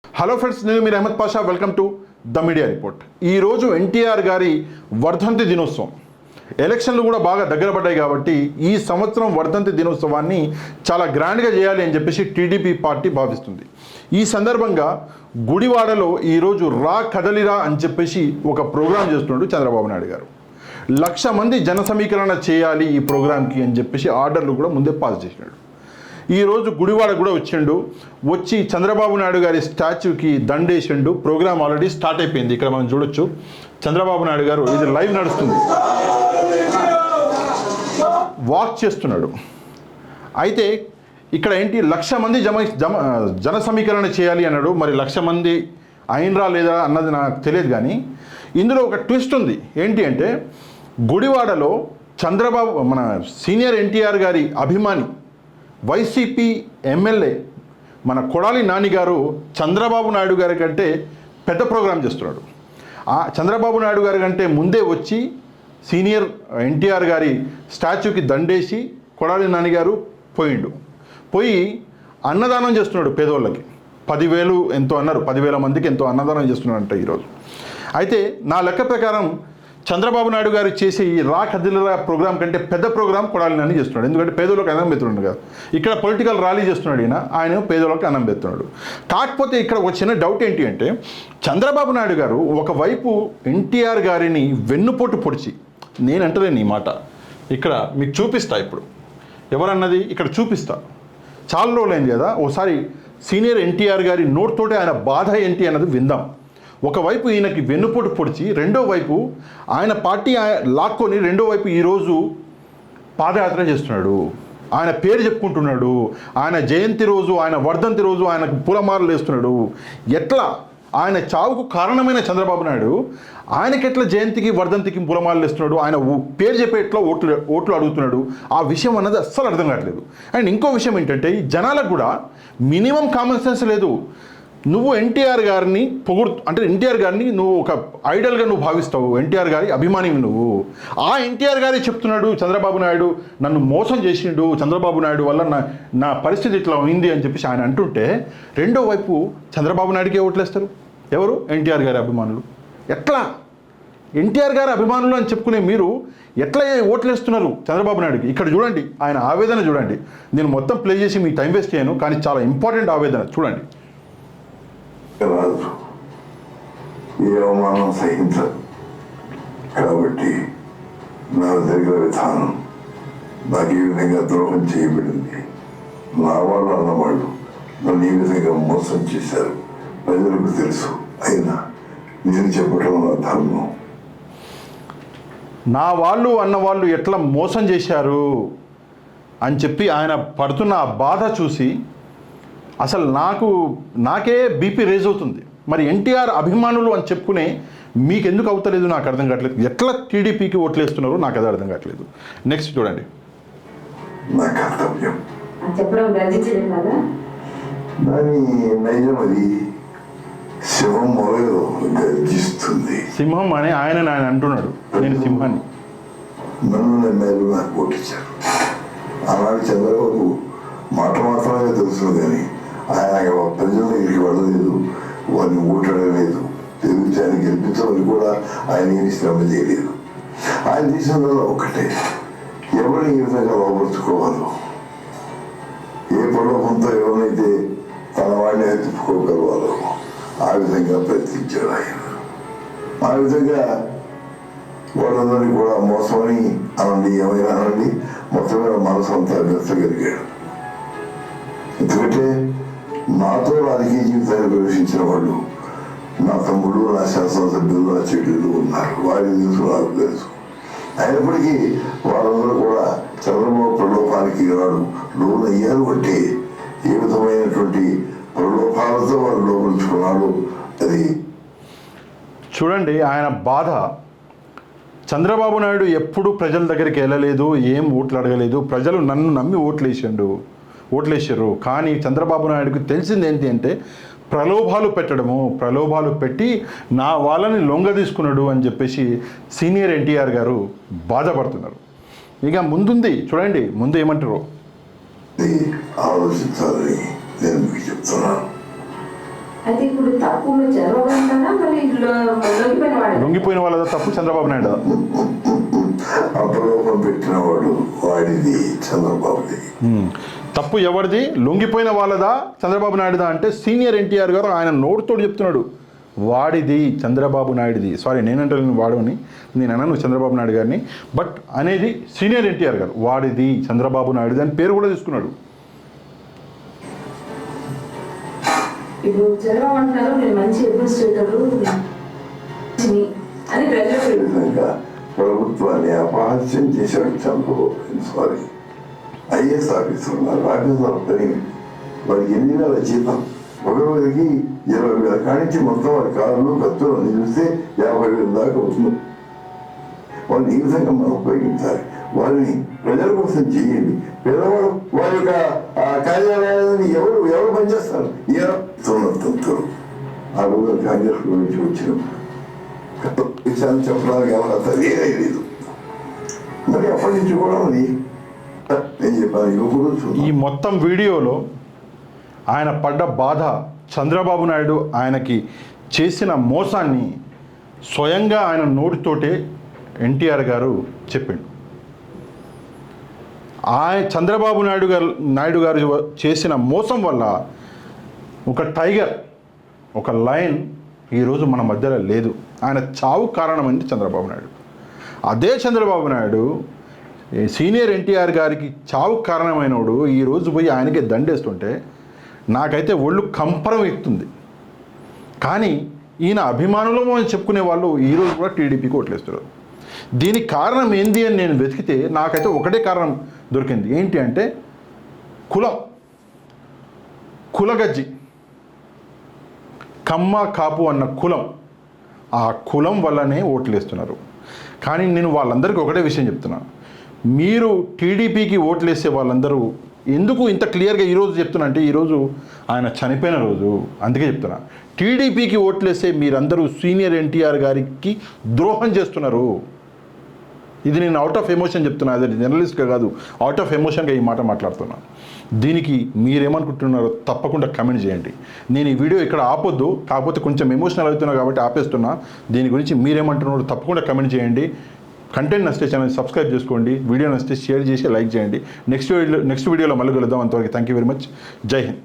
Hello friends, నేను మీరు Ahmed Pasha. Welcome to the media report. ఈరోజు ఎన్టీఆర్ గారి వర్ధంతి దినోత్సవం. ఎలక్షన్లు కూడా బాగా దగ్గర పడ్డాయి కాబట్టి ఈ సంవత్సరం వర్ధంతి దినోత్సవాన్ని చాలా గ్రాండ్గా చేయాలి అని చెప్పేసి టీడీపీ పార్టీ భావిస్తుంది. ఈ సందర్భంగా గుడివాడలో ఈరోజు రా కదలిరా అని చెప్పేసి ఒక ప్రోగ్రాం చేస్తున్నాడు చంద్రబాబు నాయుడు గారు. 1,00,000 మంది జన సమీకరణ చేయాలి ఈ ప్రోగ్రాంకి అని చెప్పేసి ఆర్డర్లు కూడా ముందే పాస్ చేసినాడు. ఈరోజు గుడివాడ కూడా వచ్చి చంద్రబాబు నాయుడు గారి స్టాచ్యూకి దండేసిండు. ప్రోగ్రామ్ ఆల్రెడీ స్టార్ట్ అయిపోయింది. ఇక్కడ మనం చూడొచ్చు చంద్రబాబు నాయుడు గారు, ఇది లైవ్ నడుస్తుంది, వాక్ చేస్తున్నాడు. అయితే ఇక్కడ ఏంటి, 1,00,000 మంది జన సమీకరణ చేయాలి అన్నాడు. మరి 1,00,000 మంది అయినరా లేదా అన్నది నాకు తెలియదు. కానీ ఇందులో ఒక ట్విస్ట్ ఉంది. ఏంటి అంటే, గుడివాడలో చంద్రబాబు మన సీనియర్ ఎన్టీఆర్ గారి అభిమాని వైసీపీ ఎమ్మెల్యే మన కొడాలి నాని గారు చంద్రబాబు నాయుడు గారి కంటే పెద్ద ప్రోగ్రాం చేస్తున్నాడు. ఆ చంద్రబాబు నాయుడు గారి కంటే ముందే వచ్చి సీనియర్ ఎన్టీఆర్ గారి స్టాచ్యూకి దండేసి కొడాలి నాని గారు పోయి అన్నదానం చేస్తున్నాడు పేదోళ్ళకి. 10,000 ఎంతో అన్నారు, 10,000 మందికి ఎంతో అన్నదానం చేస్తున్నాడంట ఈరోజు. అయితే నా లెక్క ప్రకారం చంద్రబాబు నాయుడు గారు చేసి ఈ రా కదిలిరా ప్రోగ్రాం కంటే పెద్ద ప్రోగ్రాం కొడాలి నాని చేస్తున్నాడు. ఎందుకంటే పేదోళ్ళకి అన్నం పెడుతున్నాడు కదా. ఇక్కడ పొలిటికల్ ర్యాలీ చేస్తున్నాడు ఆయన పేదోళ్ళకి అన్నం పెడుతున్నాడు. కాకపోతే ఇక్కడ ఒక చిన్న డౌట్ ఏంటి అంటే, చంద్రబాబు నాయుడు గారు ఒకవైపు ఎన్టీఆర్ గారిని వెన్నుపోటు పొడిచి, నేను అంటలేను ఈ మాట, ఇక్కడ మీకు చూపిస్తా. ఇప్పుడు ఎవరన్నది ఇక్కడ చూపిస్తా. చాలా రోజులైంది కదా, ఒకసారి సీనియర్ ఎన్టీఆర్ గారి నోటితోటే ఆయన బాధ ఏంటి అన్నది విందాం. ఒకవైపు ఈయనకి వెన్నుపోటు పొడిచి, రెండో వైపు ఆయన పార్టీ లాక్కొని, రెండో వైపు ఈరోజు పాదయాత్ర చేస్తున్నాడు. ఆయన పేరు చెప్పుకుంటున్నాడు. ఆయన జయంతి రోజు, ఆయన వర్ధంతి రోజు ఆయనకు పూలమాలలు వేస్తున్నాడు. ఎట్లా ఆయన చావుకు కారణమైన చంద్రబాబు నాయుడు ఆయనకి ఎట్లా జయంతికి వర్ధంతికి పూలమాలలు వేస్తున్నాడు, ఆయన పేరు చెప్పే ఎట్లా ఓట్లు అడుగుతున్నాడు, ఆ విషయం అన్నది అస్సలు అర్థం కావట్లేదు. అండ్ ఇంకో విషయం ఏంటంటే, ఈ జనాలకు కూడా మినిమం కామన్ సెన్స్ లేదు. నువ్వు ఎన్టీఆర్ గారిని అంటే ఎన్టీఆర్ గారిని నువ్వు ఒక ఐడల్గా నువ్వు భావిస్తావు, ఎన్టీఆర్ గారి అభిమానివి నువ్వు. ఆ ఎన్టీఆర్ గారే చెప్తున్నాడు చంద్రబాబు నాయుడు నన్ను మోసం చేసిండు, చంద్రబాబు నాయుడు వల్ల నా పరిస్థితి ఇట్లా ఉంది అని చెప్పేసి ఆయన అంటుంటే, రెండో వైపు చంద్రబాబు నాయుడుకే ఓట్లేస్తారు ఎవరు? ఎన్టీఆర్ గారి అభిమానులు. ఎట్లా ఎన్టీఆర్ గారి అభిమానులు అని చెప్పుకునే మీరు ఎట్లా ఓట్లేస్తున్నారు చంద్రబాబు నాయుడుకి? ఇక్కడ చూడండి, ఆయన ఆవేదన చూడండి. నేను మొత్తం ప్లే చేసి మీ టైం వేస్ట్ చేయను, కానీ చాలా ఇంపార్టెంట్ ఆవేదన చూడండి. రాదు, ఏ అవమానం సహించదు. కాబట్టి నాకు జరిగిన విధానం, నాకు ఈ విధంగా ద్రోహం చేయబడింది. నా వాళ్ళు అన్నవాళ్ళు నన్ను ఈ విధంగా మోసం చేశారు, ప్రజలకు తెలుసు. అయినా నేను చెప్పడం నా ధర్మం. నా వాళ్ళు అన్నవాళ్ళు ఎట్లా మోసం చేశారు అని చెప్పి ఆయన పడుతున్న ఆ బాధ చూసి అసలు నాకే బీపీ రేజ్ అవుతుంది. మరి ఎన్టీఆర్ అభిమానులు అని చెప్పుకునే మీకు ఎందుకు అవుతలేదు నాకు అర్థం కావట్లేదు. ఎట్లా టీడీపీకి ఓట్లేస్తున్నారో నాకు అది అర్థం కావట్లేదు. నెక్స్ట్ చూడండి. నా కర్తవ్యం దాని నైజం, అది సింహం మొదలు గర్జిస్తుంది. సింహం అని ఆయన అంటున్నాడు, నేను సింహాన్ని. నన్ను నమ్మారు, నాకు ఓటిచ్చారు. ఆనాడు చంద్రబాబు మాట మాత్రమే తెలుసు, కానీ ఆయన ప్రజల దగ్గరికి వెళ్ళలేదు, వారిని ఓటడలేదు, తెలుగుచాన్ని గెలిపించమని కూడా ఆయన ఏమి శ్రమ చేయలేదు. ఆయన దేశంలో ఒకటే, ఎవరిని ఈ విధంగా లోపరుచుకోవాలో, ఏ ప్రలోభంతో ఎవరినైతే తన వాడిని తిప్పుకోగలవాలో ఆ విధంగా ప్రయత్నించాడు ఆయన. ఆ విధంగా వాళ్ళందరినీ కూడా మోసమని అనండి, ఏమైనా అనండి, మొత్తం మీద మనసు అంతా మెచ్చగలిగాడు. ఎందుకంటే నాతో రాజకీయ జీవితాన్ని ప్రవేశించిన వాళ్ళు నా తమ్ముడు, నా శాసనసభ్యులు, నా చెల్లెలు ఉన్నారు. వారి తెలుసు, నాకు తెలుసు. అయినప్పటికీ వాళ్ళందరూ కూడా చంద్రబాబు ప్రలోభానికి లోన్ అయ్యారు. అంటే ఏ విధమైనటువంటి ప్రలోభాలతో వాళ్ళు లోపరుచుకున్నాడు. అది చూడండి ఆయన బాధ. చంద్రబాబు నాయుడు ఎప్పుడు ప్రజల దగ్గరికి వెళ్ళలేదు, ఏం ఓట్లు అడగలేదు. ప్రజలు నన్ను నమ్మి ఓట్లేసారు. కానీ చంద్రబాబు నాయుడుకి తెలిసింది ఏంటి అంటే, ప్రలోభాలు పెట్టి నా వాళ్ళని లొంగ తీసుకున్నాడు అని చెప్పేసి సీనియర్ ఎన్టీఆర్ గారు బాధపడుతున్నారు. ఇక ముందుంది చూడండి, ముందు ఏమంటారు. ఆలోచించాలని నేను మీకు చెప్తున్నాను. అయితే ఇప్పుడు తప్పు మీరు చంద్రబాబు అంటారా మరి లొంగిపోయిన వాడు లొంగిపోయిన వాళ్ళ తప్పు చంద్రబాబు నాయుడు. అపలోకం పెట్టిన వాడు వాడిది చంద్రబాబుది. తప్పు ఎవరిది? లొంగిపోయిన వాళ్ళదా చంద్రబాబు నాయుడుదా అంటే సీనియర్ ఎన్టీఆర్ గారు ఆయన నోటితో చెప్తున్నాడు, వాడిది చంద్రబాబు నాయుడుది. సారీ, నేనంటే వాడని, నేను అన్నాను చంద్రబాబు నాయుడు గారిని, బట్ అనేది సీనియర్ ఎన్టీఆర్ గారు, వాడిది చంద్రబాబు నాయుడుది అని పేరు కూడా తీసుకున్నాడు. ఇప్పుడు చంద్రబాబు అంటున్నారు నేను మంచి అడ్మినిస్ట్రేటర్ అని ప్రజలు విధంగా ప్రభుత్వాన్ని అపహాస్యం చేశాడు చంద్రబాబు. సారీ, ఐఏఎస్ ఆఫీసర్ ఉన్నారు, ఆఫీసర్ పెరిగింది, వాడికి 8,000 జీతం, ఒకరికి 20,000 కానించి మొత్తం వాడి కార్లు ఖర్చులు అన్ని చూస్తే 50,000 దాకా అవుతుంది. వాళ్ళని ఈ విధంగా మనం ఉపయోగించాలి, వాళ్ళని ప్రజల కోసం చేయండి. పేదవాడు వారి యొక్క కార్యాలయాన్ని ఎవరు పనిచేస్తారు? తంతులు ఆ రోజు కాంగ్రెస్ గురించి వచ్చిన విషయాలు చెప్పడానికి ఎవరు లేదు. మరి అప్పటి నుంచి కూడా అది నేను చెప్పాను, యువకుడు. ఈ మొత్తం వీడియోలో ఆయన పడ్డ బాధ, చంద్రబాబు నాయుడు ఆయనకి చేసిన మోసాన్ని స్వయంగా ఆయన నోటితోటే ఎన్టీఆర్ గారు చెప్పిండు. చంద్రబాబు నాయుడు గారు చేసిన మోసం వల్ల ఒక టైగర్, ఒక లయన్ ఈరోజు మన మధ్యలో లేదు. ఆయన చావు కారణమైంది చంద్రబాబు నాయుడు. అదే చంద్రబాబు నాయుడు సీనియర్ ఎన్టీఆర్ గారికి చావు కారణమైనవాడు ఈరోజు పోయి ఆయనకే దండేస్తుంటే నాకైతే ఒళ్ళు కంపరం ఎక్కుతుంది. కానీ ఈయన అభిమానులు అని చెప్పుకునే వాళ్ళు ఈరోజు కూడా టీడీపీకి ఓట్లేస్తున్నారు. దీనికి కారణం ఏంది అని నేను వెతికితే నాకైతే ఒకటే కారణం దొరికింది. ఏంటి అంటే కులగజ్జి, కమ్మ కాపు అన్న కులం, ఆ కులం వల్లనే ఓట్లేస్తున్నారు. కానీ నేను వాళ్ళందరికీ ఒకటే విషయం చెప్తున్నా, మీరు టీడీపీకి ఓట్లేసే వాళ్ళందరూ ఎందుకు ఇంత క్లియర్గా ఈరోజు చెప్తున్నా అంటే ఈరోజు ఆయన చనిపోయిన రోజు, అందుకే చెప్తున్నా, టీడీపీకి ఓట్లేసే మీరందరూ సీనియర్ ఎన్టీఆర్ గారికి ద్రోహం చేస్తున్నారు. ఇది నేను అవుట్ ఆఫ్ ఎమోషన్ చెప్తున్నా, అది జర్నలిస్ట్గా కాదు, అవుట్ ఆఫ్ ఎమోషన్గా ఈ మాట మాట్లాడుతున్నా. దీనికి మీరేమనుకుంటున్నారో తప్పకుండా కమెంట్ చేయండి. నేను ఈ వీడియో ఇక్కడ ఆపొద్దు, కాకపోతే కొంచెం ఎమోషనల్ అవుతున్నా కాబట్టి ఆపేస్తున్నా. దీని గురించి మీరేమంటున్నారో తప్పకుండా కమెంట్ చేయండి. కంటెంట్ నచ్చితే ఛానల్ సబ్స్క్రైబ్ చేసుకోండి, వీడియో నచ్చితే షేర్ చేసి లైక్ చేయండి. నెక్స్ట్ వీడియోలో మళ్ళీ కలుద్దాం. అంతవరకు థ్యాంక్ యూ వెరీ మచ్. జై హింద్.